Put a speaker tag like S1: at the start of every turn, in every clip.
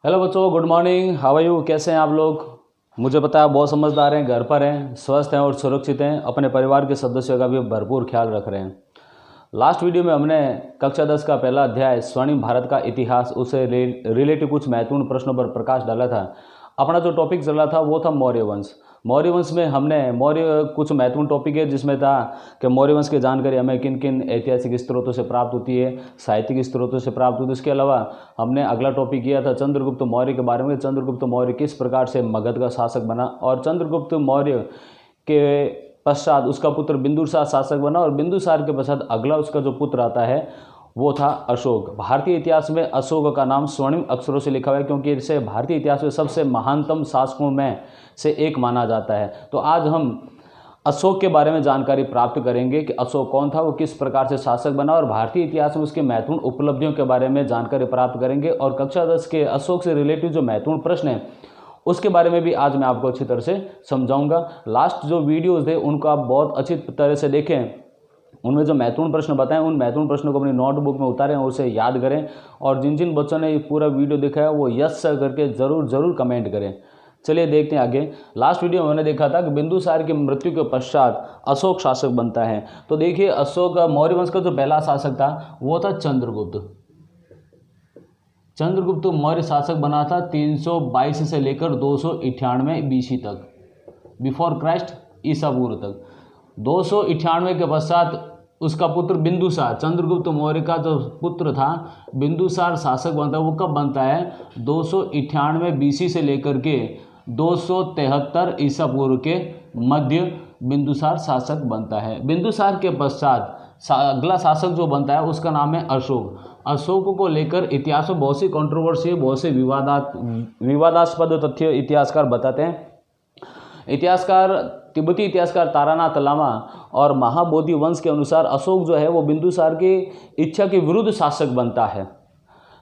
S1: Hello बच्चों, good morning. How are you? कैसे हैं आप लोग? मुझे पता है आप बहुत समझदार हैं, घर पर हैं, स्वस्थ हैं और सुरक्षित हैं, अपने परिवार के सदस्यों का भी भरपूर ख्याल रख रहे हैं। लास्ट वीडियो में हमने कक्षा 10 का पहला अध्याय स्वर्णिम भारत का इतिहास उससे रिलेटिव कुछ महत्वपूर्ण प्रश्नों पर प्रकाश डाला था। अपना जो टॉपिक चल रहा था वो था मौर्य वंश। मौर्य वंश में हमने मौर्य कुछ महत्वपूर्ण टॉपिक है जिसमें था कि मौर्य वंश की जानकारी हमें किन किन ऐतिहासिक स्रोतों से प्राप्त होती है, साहित्यिक स्रोतों से प्राप्त होती है। इसके अलावा हमने अगला टॉपिक किया था चंद्रगुप्त मौर्य के बारे में। चंद्रगुप्त मौर्य किस प्रकार से मगध का शासक बना और चंद्रगुप्त मौर्य के पश्चात उसका पुत्र बिंदुसार शासक बना और बिंदुसार के पश्चात अगला उसका जो पुत्र आता है वो था अशोक। भारतीय इतिहास में अशोक का नाम स्वर्णिम अक्षरों से लिखा हुआ है क्योंकि इसे भारतीय इतिहास में सबसे महानतम शासकों में से एक माना जाता है। तो आज हम अशोक के बारे में जानकारी प्राप्त करेंगे कि अशोक कौन था, वो किस प्रकार से शासक बना और भारतीय इतिहास में उसके महत्वपूर्ण उपलब्धियों के बारे में जानकारी प्राप्त करेंगे। और कक्षा 10 के अशोक से रिलेटेड जो महत्वपूर्ण प्रश्न हैं उसके बारे में भी आज मैं आपको अच्छी तरह से समझाऊंगा। लास्ट जो वीडियोज़ थे उनको आप बहुत अच्छी तरह से देखें, उनमें जो महत्वपूर्ण प्रश्न बताएं उन महत्वपूर्ण प्रश्नों को अपनी नोटबुक में उतारें और उसे याद करें। और जिन जिन बच्चों ने ये पूरा वीडियो देखा है वो यस सर करके ज़रूर कमेंट करें। चलिए देखते हैं आगे। लास्ट वीडियो में हमने देखा था कि बिंदुसार की मृत्यु के पश्चात अशोक शासक बनता है। तो देखिए अशोक मौर्य वंश का जो पहला शासक था वो था चंद्रगुप्त। चंद्रगुप्त मौर्य शासक बना था 322 से लेकर 298 BC तक, बिफोर क्राइस्ट, ईसा पूर्व तक। 298 के पश्चात उसका पुत्र बिंदुसार, चंद्रगुप्त मौर्य का जो पुत्र था बिंदुसार शासक बनता है। वो कब बनता है? 298 BC से लेकर के 273 ईसा पूर्व के मध्य बिंदुसार शासक बनता है। बिंदुसार के पश्चात अगला शासक जो बनता है उसका नाम है अशोक। अशोक को लेकर इतिहास में बहुत सी कंट्रोवर्सी, बहुत से विवादास्पद तथ्य इतिहासकार बताते हैं। इतिहासकार तिब्बती इतिहासकार तारानाथ लामा और महाबोधि वंश के अनुसार अशोक जो है वो बिंदुसार की इच्छा के विरुद्ध शासक बनता है।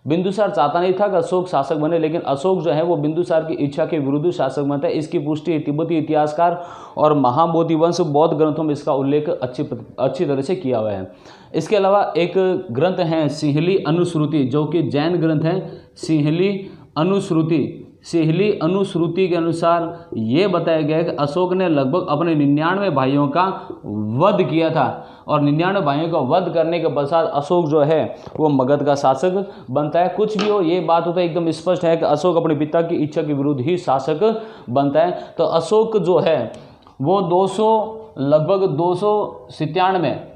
S1: बिंदुसार चाहता नहीं था कि अशोक शासक बने, लेकिन अशोक जो है वो बिंदुसार की इच्छा के विरुद्ध शासक बनता है। इसकी पुष्टि तिब्बती इतिहासकार और महाबोधि वंश बौद्ध ग्रंथों में इसका उल्लेख अच्छी तरह से किया हुआ है। इसके अलावा एक ग्रंथ है सिंहली अनुश्रुति, जो कि जैन ग्रंथ है। सिंहली अनुश्रुति के अनुसार ये बताया गया है कि अशोक ने लगभग अपने 99 भाइयों का वध किया था और 99 भाइयों का वध करने के पश्चात अशोक जो है वो मगध का शासक बनता है। कुछ भी हो, ये बात होता है एकदम स्पष्ट है कि अशोक अपने पिता की इच्छा के विरुद्ध ही शासक बनता है। तो अशोक जो है वो लगभग 273 में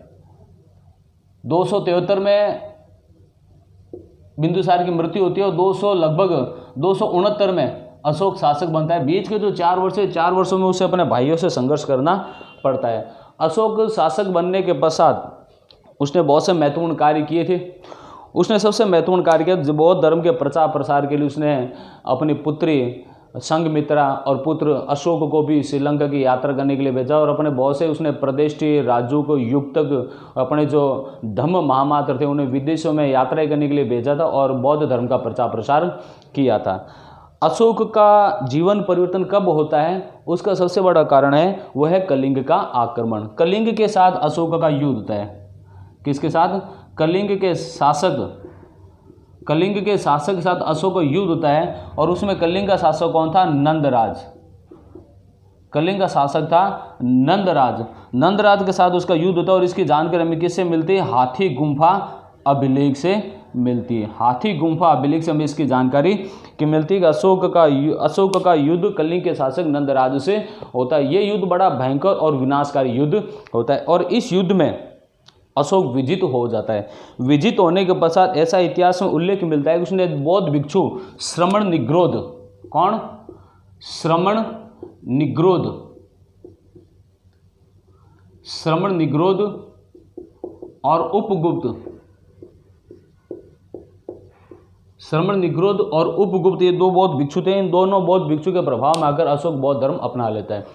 S1: बिंदुसार की मृत्यु होती है और लगभग 269 में अशोक शासक बनता है। बीच के जो 4 वर्ष है, 4 वर्षों में उसे अपने भाइयों से संघर्ष करना पड़ता है। अशोक शासक बनने के पश्चात उसने बहुत से महत्वपूर्ण कार्य किए थे। उसने सबसे महत्वपूर्ण कार्य किया, बौद्ध धर्म के प्रचार प्रसार के लिए उसने अपनी पुत्री संघमित्रा और पुत्र अशोक को भी श्रीलंका की यात्रा करने के लिए भेजा और अपने बहुत से उसने प्रदेष्टि राज्यों को, युक्तक, अपने जो धम्म महामात्र थे उन्हें विदेशों में यात्रा करने के लिए भेजा था और बौद्ध धर्म का प्रचार प्रसार किया था। अशोक का जीवन परिवर्तन कब होता है? उसका सबसे बड़ा कारण है वह है कलिंग का आक्रमण। कलिंग के साथ अशोक का युद्ध होता है। किसके साथ? कलिंग के शासक के साथ अशोक का युद्ध होता है और उसमें कलिंग का शासक कौन था? नंदराज। कलिंग का शासक था नंदराज के साथ उसका युद्ध होता है और इसकी जानकारी हमें किससे मिलती है? हाथी गुम्फा अभिलेख से मिलती है। हाथी गुम्फा अभिलेख से हमें इसकी जानकारी की मिलती है कि अशोक का युद्ध कलिंग के शासक नंदराज से होता है। ये युद्ध बड़ा भयंकर और विनाशकारी युद्ध होता है और इस युद्ध में अशोक विजित हो जाता है। विजित होने के पश्चात ऐसा इतिहास में उल्लेख मिलता है कि उसने बौद्ध भिक्षु श्रमण निग्रोध और उपगुप्त, ये 2 बौद्ध भिक्षु थे। इन दोनों बौद्ध भिक्षु के प्रभाव में आकर अशोक बौद्ध धर्म अपना लेता है।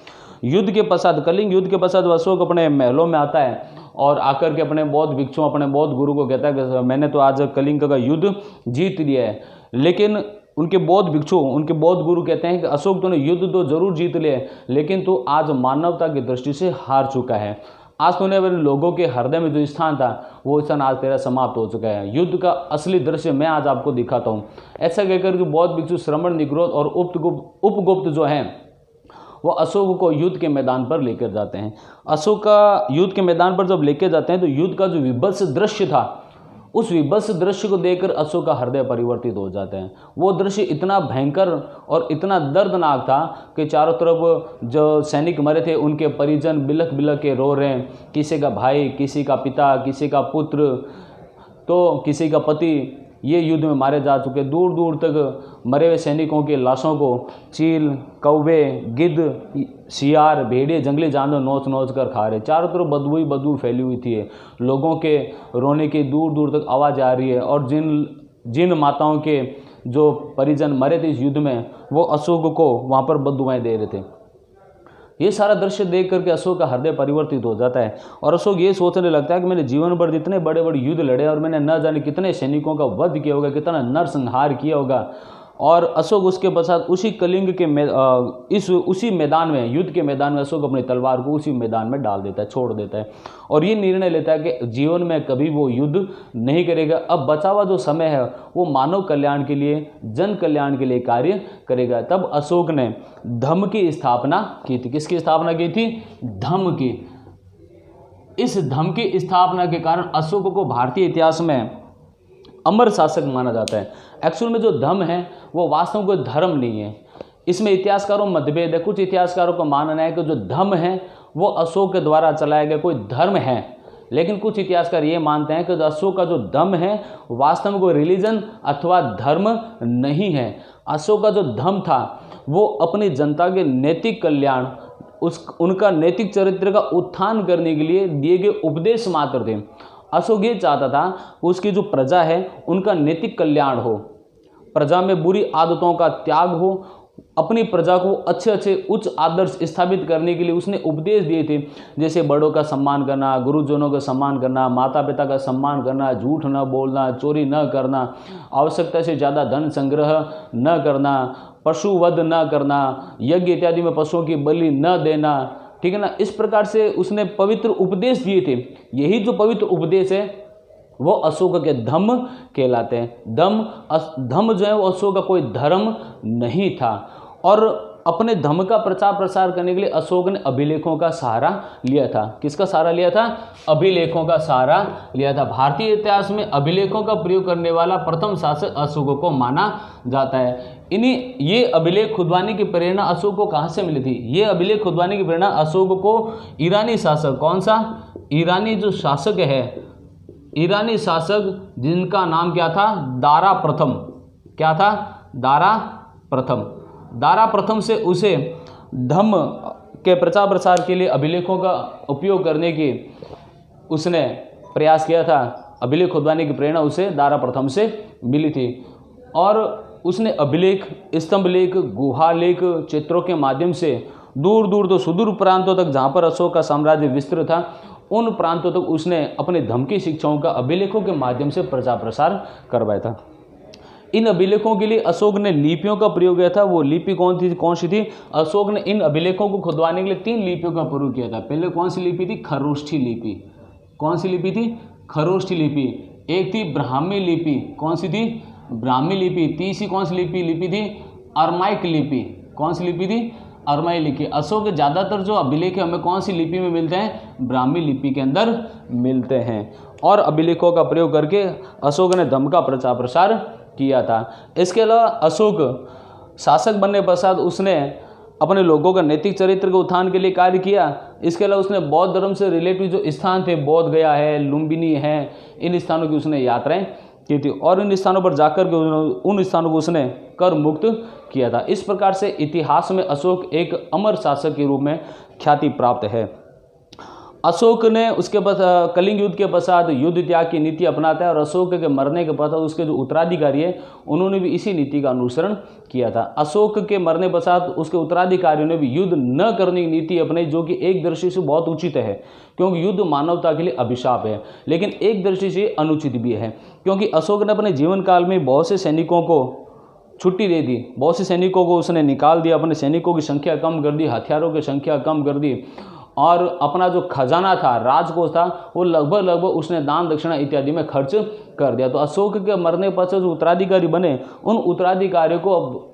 S1: युद्ध के पश्चात, कलिंग युद्ध के पश्चात अशोक अपने महलों में आता है और आकर के अपने बौद्ध भिक्षुओं, अपने बौद्ध गुरु को कहता है कि मैंने तो आज कलिंग का युद्ध जीत लिया है। लेकिन उनके बौद्ध गुरु कहते हैं कि अशोक तूने युद्ध तो जरूर जीत लिया, लेकिन तू आज मानवता की दृष्टि से हार चुका है। आज तूने अपने लोगों के हृदय में जो स्थान था वो स्थान आज तेरा समाप्त हो चुका है। युद्ध का असली दृश्य मैं आज आपको दिखाता हूँ। ऐसा कहकर जो बौद्ध भिक्षु श्रमण, निग्रोध और उपगुप्त जो हैं वो अशोक को युद्ध के मैदान पर लेकर जाते हैं। अशोक का युद्ध के मैदान पर जब लेकर जाते हैं तो युद्ध का जो विभत्स दृश्य था, उस विभत्स दृश्य को देखकर अशोक का हृदय परिवर्तित हो जाते हैं। वो दृश्य इतना भयंकर और इतना दर्दनाक था कि चारों तरफ जो सैनिक मरे थे उनके परिजन बिलख बिलख के रो रहे हैं। किसी का भाई, किसी का पिता, किसी का पुत्र, तो किसी का पति ये युद्ध में मारे जा चुके। दूर दूर तक मरे हुए सैनिकों की लाशों को चील, कौवे, गिद्ध, शियार, भेड़िए, जंगली जानवर नोच नोच कर खा रहे। चारों तरफ बदबू फैली हुई थी। लोगों के रोने की दूर दूर तक आवाज़ आ रही है। और जिन माताओं के जो परिजन मरे थे इस युद्ध में, वो अशोक को वहाँ पर बददुआएं दे रहे थे। ये सारा दृश्य देख करके अशोक का हृदय परिवर्तित हो जाता है और अशोक ये सोचने लगता है कि मैंने जीवन भर जितने बड़े बड़े युद्ध लड़े और मैंने न जाने कितने सैनिकों का वध किया होगा, कितना नरसंहार किया होगा। और अशोक उसके पश्चात उसी कलिंग के उसी मैदान में, युद्ध के मैदान में अशोक अपनी तलवार को उसी मैदान में डाल देता है, छोड़ देता है और ये निर्णय लेता है कि जीवन में कभी वो युद्ध नहीं करेगा। अब बचा हुआ जो समय है वो मानव कल्याण के लिए, जन कल्याण के लिए कार्य करेगा। तब अशोक ने धम्म की स्थापना की थी। किसकी स्थापना की थी? धम्म की। इस धम्म की स्थापना के कारण अशोक को भारतीय इतिहास में अमर शासक माना जाता है। एक्चुअल में जो धम्म है वो वास्तव में कोई धर्म नहीं है। इसमें इतिहासकारों में मतभेद है। कुछ इतिहासकारों का मानना है कि जो धम्म है वो अशोक के द्वारा चलाया गया कोई धर्म है, लेकिन कुछ इतिहासकार ये मानते हैं कि अशोक का जो धम्म है वास्तव में कोई रिलीजन अथवा धर्म नहीं है। अशोक का जो धम्म था वो अपनी जनता के नैतिक कल्याण, उनका नैतिक चरित्र का उत्थान करने के लिए दिए गए उपदेश मात्र थे। अशोक ये चाहता था उसकी जो प्रजा है उनका नैतिक कल्याण हो, प्रजा में बुरी आदतों का त्याग हो। अपनी प्रजा को अच्छे अच्छे उच्च आदर्श स्थापित करने के लिए उसने उपदेश दिए थे, जैसे बड़ों का सम्मान करना, गुरुजनों का सम्मान करना, माता पिता का सम्मान करना, झूठ न बोलना, चोरी न करना, आवश्यकता से ज़्यादा धन संग्रह न करना, पशुवध न करना, यज्ञ इत्यादि में पशुओं की बलि न देना। ठीक है ना। इस प्रकार से उसने पवित्र उपदेश दिए थे। यही जो पवित्र उपदेश है वो अशोक के धम्म कहलाते हैं। धम्म जो है वो अशोक का कोई धर्म नहीं था। और अपने धम्म का प्रचार प्रसार करने के लिए अशोक ने अभिलेखों का सहारा लिया था। किसका सहारा लिया था? अभिलेखों का सहारा लिया था। भारतीय इतिहास में अभिलेखों का प्रयोग करने वाला प्रथम शासक अशोक को माना जाता है। ये अभिलेख खुदवाने की प्रेरणा अशोक को कहाँ से मिली थी? ये अभिलेख खुदवाने की प्रेरणा अशोक को ईरानी शासक, कौन सा? ईरानी जो शासक है, ईरानी शासक जिनका नाम क्या था? दारा प्रथम। क्या था? दारा प्रथम। दारा प्रथम से उसे धम्म के प्रचार प्रसार के लिए अभिलेखों का उपयोग करने की उसने प्रयास किया था। अभिलेख खुदवाने की प्रेरणा उसे दारा प्रथम से मिली थी और उसने अभिलेख, स्तंभलेख, गुहालेख, चित्रों के माध्यम से दूर दूर तो सुदूर प्रांतों तक जहाँ पर अशोक का साम्राज्य विस्तृत था उन प्रांतों तक उसने अपने धम्म की शिक्षाओं का अभिलेखों के माध्यम से प्रचार प्रसार करवाया था। इन अभिलेखों के लिए अशोक ने लिपियों का प्रयोग किया था। वो लिपि कौन सी थी? अशोक ने इन अभिलेखों को खुदवाने के लिए 3 लिपियों का प्रयोग किया था। पहले कौन सी लिपि थी? खरोष्ठी लिपि। कौन सी लिपि थी? खरोष्ठी लिपि। एक थी ब्राह्मी लिपि। कौन सी थी? ब्राह्मी लिपि। तीसरी कौन सी लिपि थी? अरमाइक लिपि। कौन सी लिपि थी? अरमाई लिपि। अशोक के ज़्यादातर जो अभिलेख है हमें कौन सी लिपि में मिलते हैं? ब्राह्मी लिपि के अंदर मिलते हैं। और अभिलेखों का प्रयोग करके अशोक ने धम्म का प्रचार प्रसार किया था। इसके अलावा अशोक शासक बनने पश्चात उसने अपने लोगों का नैतिक चरित्र के उत्थान के लिए कार्य किया। इसके अलावा उसने बौद्ध धर्म से रिलेटिव जो स्थान थे, बोध गया है, लुम्बिनी है, इन स्थानों की उसने यात्राएं की थी और इन स्थानों पर जाकर के उन स्थानों को उसने कर मुक्त किया था। इस प्रकार से इतिहास में अशोक एक अमर शासक के रूप में ख्याति प्राप्त है। अशोक ने उसके बाद कलिंग युद्ध के पश्चात युद्ध त्याग की नीति अपनाता है और अशोक के मरने के पश्चात उसके जो उत्तराधिकारी है उन्होंने भी इसी नीति का अनुसरण किया था। अशोक के मरने पश्चात उसके उत्तराधिकारियों ने भी युद्ध न करने की नीति अपनाई, जो कि एक दृष्टि से बहुत उचित है क्योंकि युद्ध मानवता के लिए अभिशाप है, लेकिन एक दृष्टि से अनुचित भी है क्योंकि अशोक ने अपने जीवन काल में बहुत से सैनिकों को छुट्टी दे दी, बहुत से सैनिकों को उसने निकाल दिया, अपने सैनिकों की संख्या कम कर दी, हथियारों की संख्या कम कर दी और अपना जो खजाना था, राजकोष था, वो लगभग उसने दान दक्षिणा इत्यादि में खर्च कर दिया। तो अशोक के मरने पर से जो उत्तराधिकारी बने, उन उत्तराधिकारियों को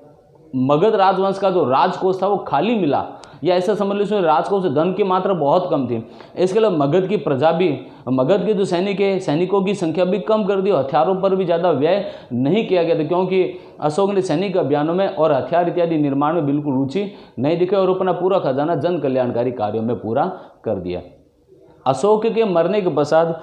S1: मगध राजवंश का जो राजकोष था वो खाली मिला, या ऐसा समझ लीजिए राजकोष धन की मात्रा बहुत कम थी। इसके लिए मगध की प्रजा भी, मगध के जो सैनिकों की संख्या भी कम कर दी, हथियारों पर भी ज़्यादा व्यय नहीं किया गया था, क्योंकि अशोक ने सैनिक अभियानों में और हथियार इत्यादि निर्माण में बिल्कुल रुचि नहीं दिखाई और अपना पूरा खजाना जन कल्याणकारी कार्यों में पूरा कर दिया। अशोक के मरने के पश्चात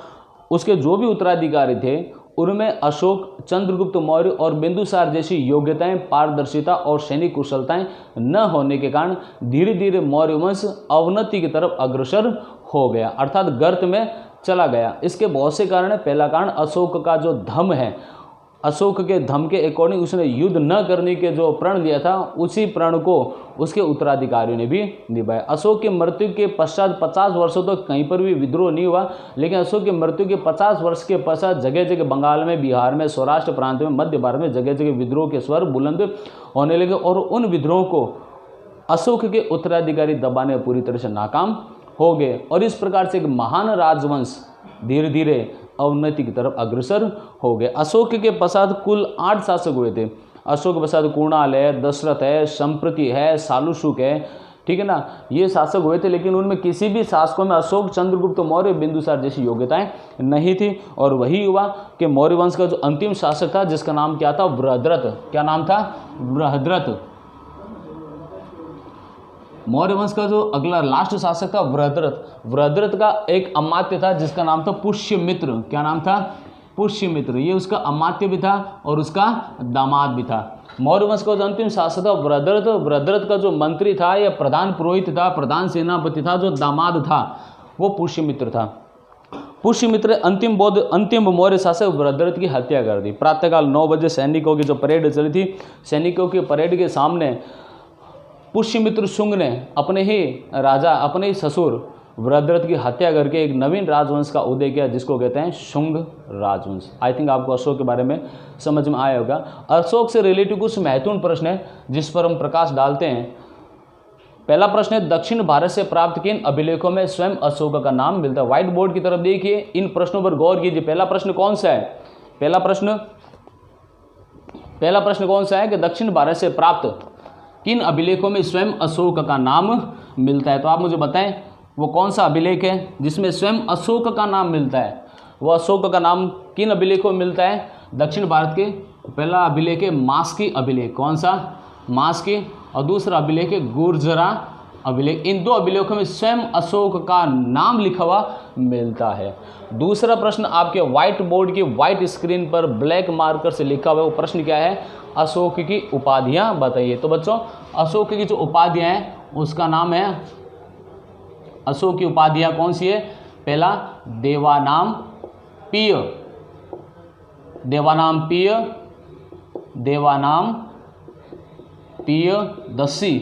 S1: उसके जो भी उत्तराधिकारी थे उनमें अशोक, चंद्रगुप्त मौर्य और बिंदुसार जैसी योग्यताएं, पारदर्शिता और सैनिक कुशलताएं न होने के कारण धीरे धीरे मौर्य वंश अवनति की तरफ अग्रसर हो गया, अर्थात गर्त में चला गया। इसके बहुत से कारण है। पहला कारण अशोक का जो धम है, अशोक के धम के अकॉर्डिंग उसने युद्ध न करने के जो प्रण लिया था, उसी प्रण को उसके उत्तराधिकारियों ने भी निभाया। अशोक की मृत्यु के पश्चात 50 वर्षों तक कहीं पर भी विद्रोह नहीं हुआ, लेकिन अशोक की मृत्यु के 50 वर्ष के पश्चात जगह जगह बंगाल में, बिहार में, सौराष्ट्र प्रांत में, मध्य भारत में जगह जगह विद्रोह के स्वर बुलंद होने लगे और उन विद्रोह को अशोक के उत्तराधिकारी दबाने में पूरी तरह से नाकाम हो गए और इस प्रकार से एक महान राजवंश धीरे धीरे अवनति की तरफ अग्रसर हो गए। अशोक के पश्चात कुल 8 शासक हुए थे। अशोक के पश्चात कुणाल है, दशरथ है, संप्रति है, शालुशुक है, ठीक है ना, ये शासक हुए थे, लेकिन उनमें किसी भी शासकों में अशोक, चंद्रगुप्त मौर्य, बिंदुसार जैसी योग्यताएं नहीं थी। और वही हुआ कि मौर्य वंश का जो अंतिम शासक था, जिसका नाम क्या था, बृहद्रथ। क्या नाम था, बृहद्रथ। मौर्य वंश का जो अगला लास्ट शासक था बृहद्रथ। बृहद्रथ का एक अमात्य था जिसका नाम था पुष्यमित्र। क्या नाम था, पुष्यमित्र। ये उसका अमात्य भी था और उसका दामाद भी था। मौर्य वंश का जो अंतिम शासक था बृहद्रथ। बृहद्रथ का जो मंत्री था या प्रधान पुरोहित था, प्रधान सेनापति था, जो दामाद था, वो पुष्यमित्र था। पुष्यमित्र अंतिम मौर्य शासक बृहद्रथ की हत्या कर दी। प्रातःकाल 9 बजे सैनिकों की जो परेड चली थी, सैनिकों की परेड के सामने पुष्यमित्र शुंग ने अपने ही राजा, अपने ही ससुर बृहद्रथ की हत्या करके एक नवीन राजवंश का उदय किया, जिसको कहते हैं शुंग राजवंश। आई थिंक आपको अशोक के बारे में समझ में आया होगा। अशोक से रिलेटेड कुछ महत्वपूर्ण प्रश्न है जिस पर हम प्रकाश डालते हैं। पहला प्रश्न है, दक्षिण भारत से प्राप्त किन अभिलेखों में स्वयं अशोक का नाम मिलता है। व्हाइट बोर्ड की तरफ देखिए, इन प्रश्नों पर गौर कीजिए। पहला प्रश्न कौन सा है, पहला प्रश्न कौन सा है कि दक्षिण भारत से प्राप्त किन अभिलेखों में स्वयं अशोक का नाम मिलता है। तो आप मुझे बताएं वो कौन सा अभिलेख है जिसमें स्वयं अशोक का नाम मिलता है। वो अशोक का नाम किन अभिलेखों में मिलता है दक्षिण भारत के। पहला अभिलेख है मास्की अभिलेख। कौन सा, मास्की। और दूसरा अभिलेख है गुर्जरा अभिलेख। इन 2 अभिलेखों में स्वयं अशोक का नाम लिखा हुआ मिलता है। दूसरा प्रश्न आपके व्हाइट बोर्ड की व्हाइट स्क्रीन पर ब्लैक मार्कर से लिखा हुआ है। वो प्रश्न क्या है, अशोक की उपाधियां बताइए। तो बच्चों अशोक की जो उपाधियां हैं उसका नाम है, अशोक की उपाधियां कौन सी है। पहला देवानाम पिय, देवानाम पिय, देवानाम पिय दसी।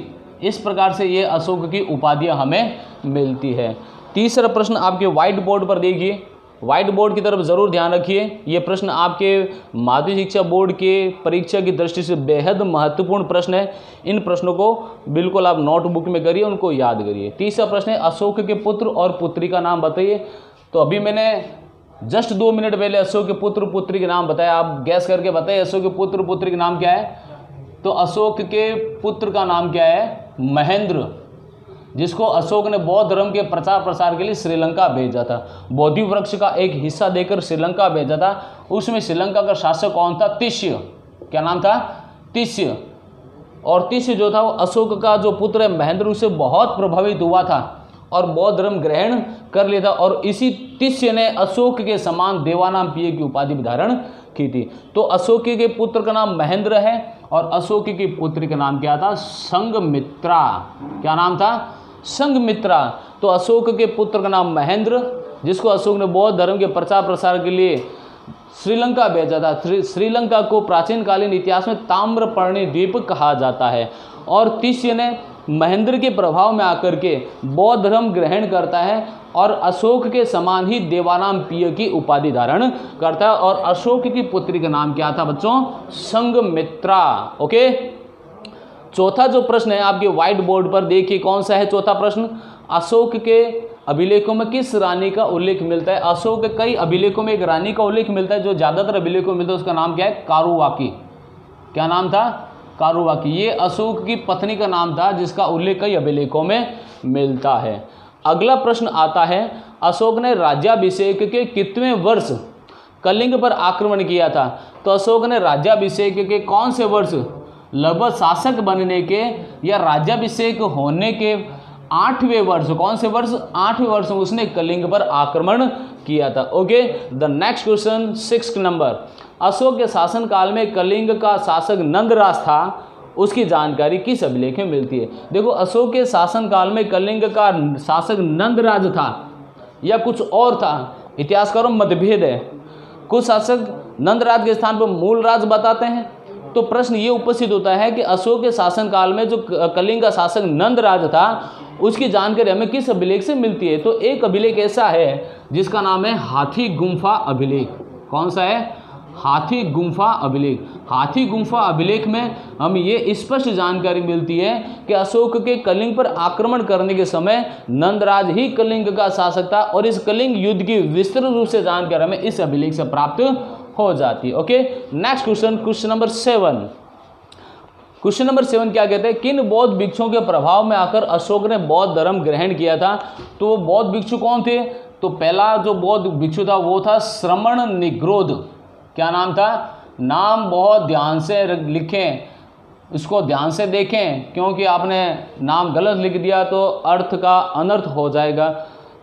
S1: इस प्रकार से ये अशोक की उपाधियां हमें मिलती है। तीसरा प्रश्न आपके व्हाइट बोर्ड पर देखिए, व्हाइट बोर्ड की तरफ जरूर ध्यान रखिए। ये प्रश्न आपके माध्यमिक शिक्षा बोर्ड के परीक्षा की दृष्टि से बेहद महत्वपूर्ण प्रश्न है। इन प्रश्नों को बिल्कुल आप नोटबुक में करिए, उनको याद करिए। तीसरा प्रश्न है, अशोक के पुत्र और पुत्री का नाम बताइए। तो अभी मैंने जस्ट 2 मिनट पहले अशोक के पुत्र पुत्री के नाम बताया। आप गैस करके बताइए अशोक के पुत्र पुत्री का नाम क्या है। तो अशोक के पुत्र का नाम क्या है, महेंद्र, जिसको अशोक ने बौद्ध धर्म के प्रचार प्रसार के लिए श्रीलंका भेजा था। बोधि वृक्ष का एक हिस्सा देकर श्रीलंका भेजा था। उसमें श्रीलंका का शासक कौन था, तिष्य। क्या नाम था, तिष्य। और तिष्य जो था वो अशोक का जो पुत्र है महेंद्र, उससे बहुत प्रभावित हुआ था और बौद्ध धर्म ग्रहण कर लिया था। और इसी तिष्य ने अशोक के समान देवानाम पिय की उपाधि धारण की थी। तो अशोक के पुत्र का नाम महेंद्र है और अशोक की पुत्री का नाम क्या था, संघमित्रा। क्या नाम था, संघमित्रा। तो अशोक के पुत्र का नाम महेंद्र, जिसको अशोक ने बौद्ध धर्म के प्रचार प्रसार के लिए श्रीलंका भेजा था। श्रीलंका को प्राचीन कालीन इतिहास में ताम्रपर्णी द्वीप कहा जाता है। और तिष्य ने महेंद्र के प्रभाव में आकर के बौद्ध धर्म ग्रहण करता है और अशोक के समान ही देवानाम पिय की उपाधि धारण करता है। और अशोक की पुत्री का नाम क्या था बच्चों, संघमित्रा। ओके। चौथा जो प्रश्न है आपके व्हाइट बोर्ड पर देखिए, कौन सा है चौथा प्रश्न, अशोक के अभिलेखों में किस रानी का उल्लेख मिलता है? अशोक के कई अभिलेखों में एक रानी का उल्लेख मिलता है जो ज़्यादातर अभिलेखों में मिलता है, उसका नाम क्या है? कारुवाकी। क्या नाम था? कारुवाकी। ये अशोक की पत्नी का नाम था जिसका उल्लेख कई अभिलेखों में मिलता है। अगला प्रश्न आता है, अशोक ने राज्याभिषेक के कितवें वर्ष कलिंग पर आक्रमण किया था? तो अशोक ने राज्याभिषेक के कौन से वर्ष, लगभग शासक बनने के या राज्याभिषेक होने के 8वें वर्ष, कौन से वर्ष? 8वें वर्ष में उसने कलिंग पर आक्रमण किया था। Okay, the next question 6 number, Ashok के शासनकाल में कलिंग का शासक नंदराज था, उसकी जानकारी किस अभिलेख में मिलती है? देखो, अशोक के शासनकाल में कलिंग का शासक नंदराज था या कुछ और था, इतिहासकारों में मतभेद है। कुछ शासक नंदराज के स्थान पर मूलराज बताते हैं। तो प्रश्न ये उपस्थित होता है कि अशोक के शासनकाल में जो कलिंग का शासक नंदराज था उसकी जानकारी हमें किस अभिलेख से मिलती है? तो एक अभिलेख ऐसा है जिसका नाम है हाथी गुम्फा अभिलेख। कौन सा है? हाथी गुम्फा अभिलेख। हाथी गुम्फा अभिलेख में हम ये स्पष्ट जानकारी मिलती है कि अशोक के कलिंग पर आक्रमण करने के समय नंदराज ही कलिंग का शासक था और इस कलिंग युद्ध की विस्तृत रूप से जानकारी हमें इस अभिलेख से प्राप्त हो जाती है। Okay, next question, question number 7। Question number 7 क्या कहते हैं? किन बौद्ध भिक्षुओं के प्रभाव में आकर अशोक ने बौद्ध धर्म ग्रहण किया था? तो वो बौद्ध भिक्षु कौन थे? तो पहला जो बौद्ध भिक्षु था वो था श्रमण निग्रोध। क्या नाम था? नाम बहुत ध्यान से लिखें, इसको ध्यान से देखें, क्योंकि आपने नाम गलत लिख दिया तो अर्थ का अनर्थ हो जाएगा,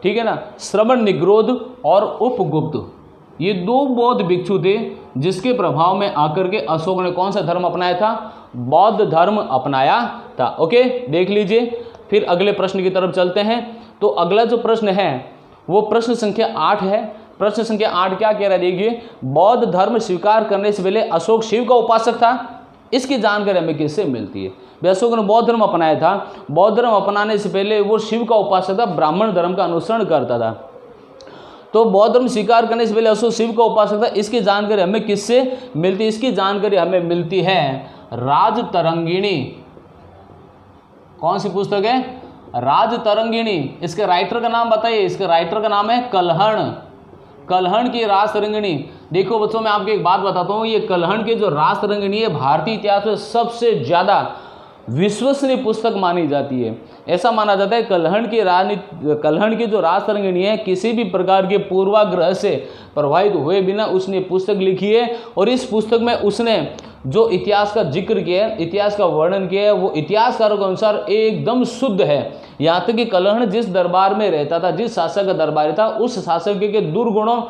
S1: ठीक है ना। श्रमण निग्रोध और उपगुप्त, ये 2 बौद्ध भिक्षु थे जिसके प्रभाव में आकर के अशोक ने कौन सा धर्म अपनाया था? बौद्ध धर्म अपनाया था। ओके, देख लीजिए। फिर अगले प्रश्न की तरफ चलते हैं। तो अगला जो प्रश्न है वो प्रश्न संख्या 8 है। प्रश्न संख्या 8 क्या कह रहा है? देखिए, बौद्ध धर्म स्वीकार करने से पहले अशोक शिव का उपासक था, इसकी जानकारी हमें किससे मिलती है? अशोक ने बौद्ध धर्म अपनाया था, बौद्ध धर्म अपनाने से पहले वो शिव का उपासक था, ब्राह्मण धर्म का अनुसरण करता था। तो बौद्ध धर्म स्वीकार करने से पहले अशोक शिव का उपासक था, इसकी जानकारी हमें किससे मिलती है? इसकी जानकारी हमें मिलती है राजतरंगिणी। कौन सी पुस्तक है? राजतरंगिणी। इसके राइटर का नाम बताइए। इसके राइटर का नाम है कल्हण। कल्हण की राजतरंगिणी। देखो बच्चों, मैं आपको एक बात बताता हूँ, ये कल्हण की जो राजतरंगिणी है भारतीय इतिहास में सबसे ज़्यादा विश्वसनीय पुस्तक मानी जाती है। ऐसा माना जाता है कल्हण की जो राजतरंगिणी है किसी भी प्रकार के पूर्वाग्रह से प्रभावित हुए बिना उसने पुस्तक लिखी है और इस पुस्तक में उसने जो इतिहास का जिक्र किया है, इतिहास का वर्णन किया है, वो इतिहासकारों के अनुसार एकदम शुद्ध है। यहाँ तक कि कल्हण जिस दरबार में रहता था, जिस शासक का दरबार था, उस शासक के दुर्गुणों,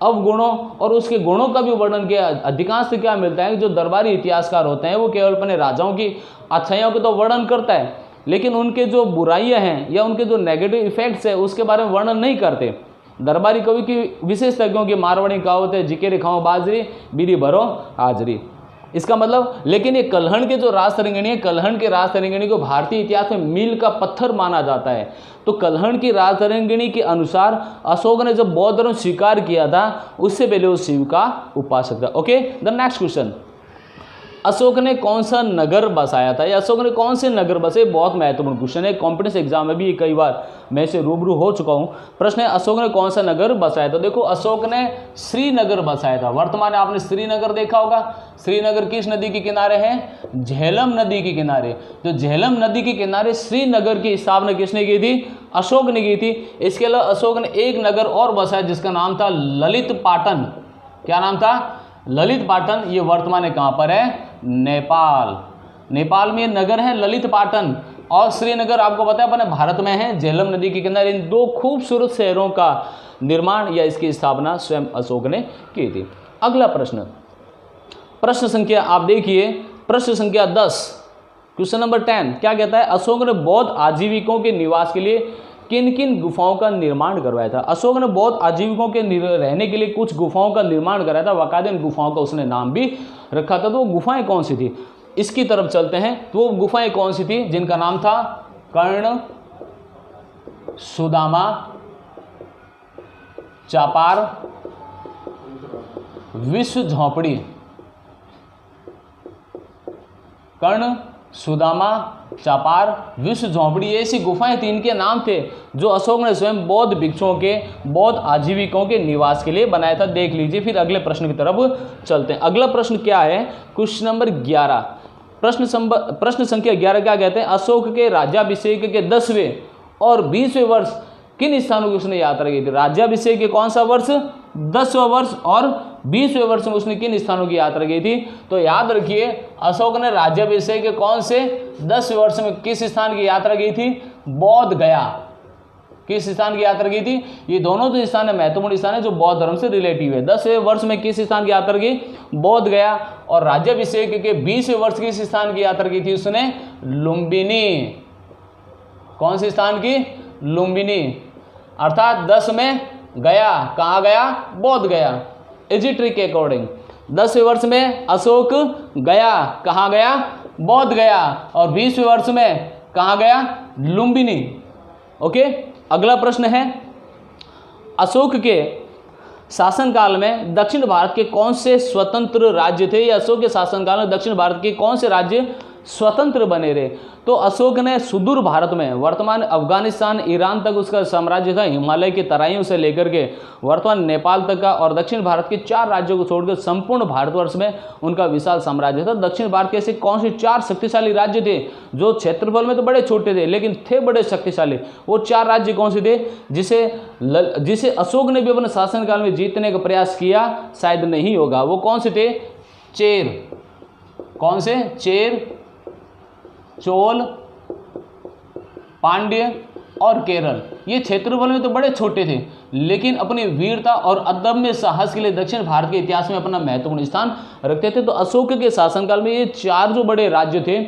S1: अवगुणों और उसके गुणों का भी वर्णन किया। अधिकांश से क्या मिलता है कि जो दरबारी इतिहासकार होते हैं वो केवल अपने राजाओं की अच्छाइयों का तो वर्णन करता है, लेकिन उनके जो बुराइयां हैं या उनके जो नेगेटिव इफेक्ट्स है उसके बारे में वर्णन नहीं करते। दरबारी कवि की विशेषता, क्योंकि मारवाड़ी कहावत है, जिके रिखाओ बाजरी बीरी भरो हाजरी। इसका मतलब, लेकिन ये कल्हण के जो राजतरंगिणी है, कल्हण के राजतरंगिणी को भारतीय इतिहास में मील का पत्थर माना जाता है। तो कल्हण की राजतरंगिणी के अनुसार अशोक ने जब बौद्ध धर्म स्वीकार किया था उससे पहले वो शिव का उपासक था। Okay, the next question, Ashok ने कौन सा नगर बसाया था या अशोक ने कौन से नगर बसे? बहुत महत्वपूर्ण क्वेश्चन है, कॉम्पिटिटिव एग्जाम में भी कई बार मैं इसे रूबरू हो चुका हूं। प्रश्न है, अशोक ने कौन सा नगर बसाया था? देखो, अशोक ने श्रीनगर बसाया था। वर्तमान में आपने श्रीनगर देखा होगा। श्रीनगर किस नदी के किनारे है? झेलम नदी के किनारे। जो झेलम नदी के किनारे श्रीनगर की स्थापना किसने की थी? अशोक ने की थी। इसके अलावा अशोक ने एक नगर और बसाया जिसका नाम था ललित पाटन। क्या नाम था? ललित पाटन। ये वर्तमान में कहाँ पर है? नेपाल। नेपाल में नगर है ललित पाटन और श्रीनगर आपको पता है अपने भारत में है, झेलम नदी के किनारे। इन 2 खूबसूरत शहरों का निर्माण या इसकी स्थापना स्वयं अशोक ने की थी। अगला प्रश्न, प्रश्न संख्या आप देखिए, प्रश्न संख्या 10, क्वेश्चन नंबर 10 क्या कहता है? अशोक ने बौद्ध आजीविकों के निवास के लिए किन किन गुफाओं का निर्माण करवाया था? अशोक ने बौद्ध आजीविकों के रहने के लिए कुछ गुफाओं का निर्माण कराया था, बाकायदा इन गुफाओं का उसने नाम भी रखा था। तो वो गुफाएं कौन सी थी? इसकी तरफ चलते हैं। तो वो गुफाएं कौन सी थी? जिनका नाम था कर्ण, सुदामा, चापार, विश्व झोपड़ी। कर्ण, सुदामा, चापार, विश्व झोंपड़ी, ऐसी गुफाएं थी, इनके नाम थे जो अशोक ने स्वयं बौद्ध भिक्षुओं के, बौद्ध आजीविकों के निवास के लिए बनाया था। देख लीजिए। फिर अगले प्रश्न की तरफ चलते हैं। अगला प्रश्न क्या है? क्वेश्चन नंबर 11, प्रश्न संख्या 11 क्या कहते हैं? अशोक के राज्याभिषेक के 10वें और 20वें वर्ष किन स्थानों की उसने यात्रा की थी? राज्याभिषेक के कौन सा वर्ष? 10वां वर्ष। और 20वें वर्ष में उसने किन स्थानों की यात्रा की थी? तो याद रखिए, अशोक ने राज्याभिषेक के कौन से 10वें वर्ष में किस स्थान की यात्रा की थी? बौद्ध गया। किस स्थान की यात्रा की थी? ये दोनों तो स्थान है, महत्वपूर्ण स्थान है जो बौद्ध धर्म से रिलेटिव है। 10वें वर्ष में किस स्थान की यात्रा की? बौद्ध गया। और राज्याभिषेक के 20वें वर्ष किस स्थान की यात्रा की थी उसने? लुम्बिनी। कौन से स्थान की? लुम्बिनी। अर्थात 10 में गया, कहाँ गया? Bodh Gaya. Is it trick according? 10वें वर्ष में अशोक गया, कहाँ गया? बौद्ध गया। और 20वें वर्ष में कहाँ गया? लुम्बिनी। ओके। अगला प्रश्न है, अशोक के शासनकाल में दक्षिण भारत के कौन से स्वतंत्र राज्य थे? या अशोक के शासनकाल में दक्षिण भारत के कौन से राज्य स्वतंत्र बने रहे? तो अशोक ने सुदूर भारत में, वर्तमान अफगानिस्तान, ईरान तक उसका साम्राज्य था, हिमालय की तराइयों से लेकर के वर्तमान नेपाल तक का, और दक्षिण भारत के 4 राज्यों को छोड़कर संपूर्ण भारतवर्ष में उनका विशाल साम्राज्य था। दक्षिण भारत के ऐसे कौन से 4 शक्तिशाली राज्य थे जो क्षेत्रफल में तो बड़े छोटे थे लेकिन थे बड़े शक्तिशाली? वो 4 राज्य कौन से थे जिसे अशोक ने भी अपने शासनकाल में जीतने का प्रयास किया? शायद नहीं होगा। वो कौन से थे? चेर। कौन से? चेर, चोल, पांड्य और केरल। ये क्षेत्रफल में तो बड़े छोटे थे लेकिन अपनी वीरता और अदम्य साहस के लिए दक्षिण भारत के इतिहास में अपना महत्वपूर्ण स्थान रखते थे। तो अशोक के शासनकाल में ये 4 जो बड़े राज्य थे,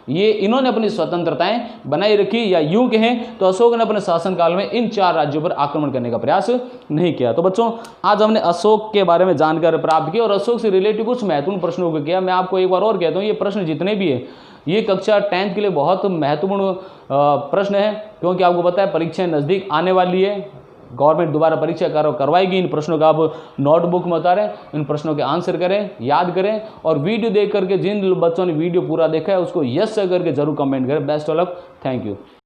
S1: ये इन्होंने अपनी स्वतंत्रताएं बनाई रखी। या यूं कहें तो अशोक ने अपने शासनकाल में इन 4 राज्यों पर आक्रमण करने का प्रयास नहीं किया। तो बच्चों, आज हमने अशोक के बारे में जानकारी प्राप्त की और अशोक से रिलेटेड कुछ महत्वपूर्ण प्रश्नों को किया। मैं आपको एक बार और कहता हूँ, ये प्रश्न जितने भी है ये कक्षा 10th के लिए बहुत महत्वपूर्ण प्रश्न है, क्योंकि आपको पता है परीक्षाएं नज़दीक आने वाली है। गवर्नमेंट दोबारा परीक्षा करवाएगी। इन प्रश्नों का आप नोटबुक में उतारें, इन प्रश्नों के आंसर करें, याद करें, और वीडियो देख करके जिन बच्चों ने वीडियो पूरा देखा है उसको यस करके जरूर कमेंट करें। Best of luck. Thank you.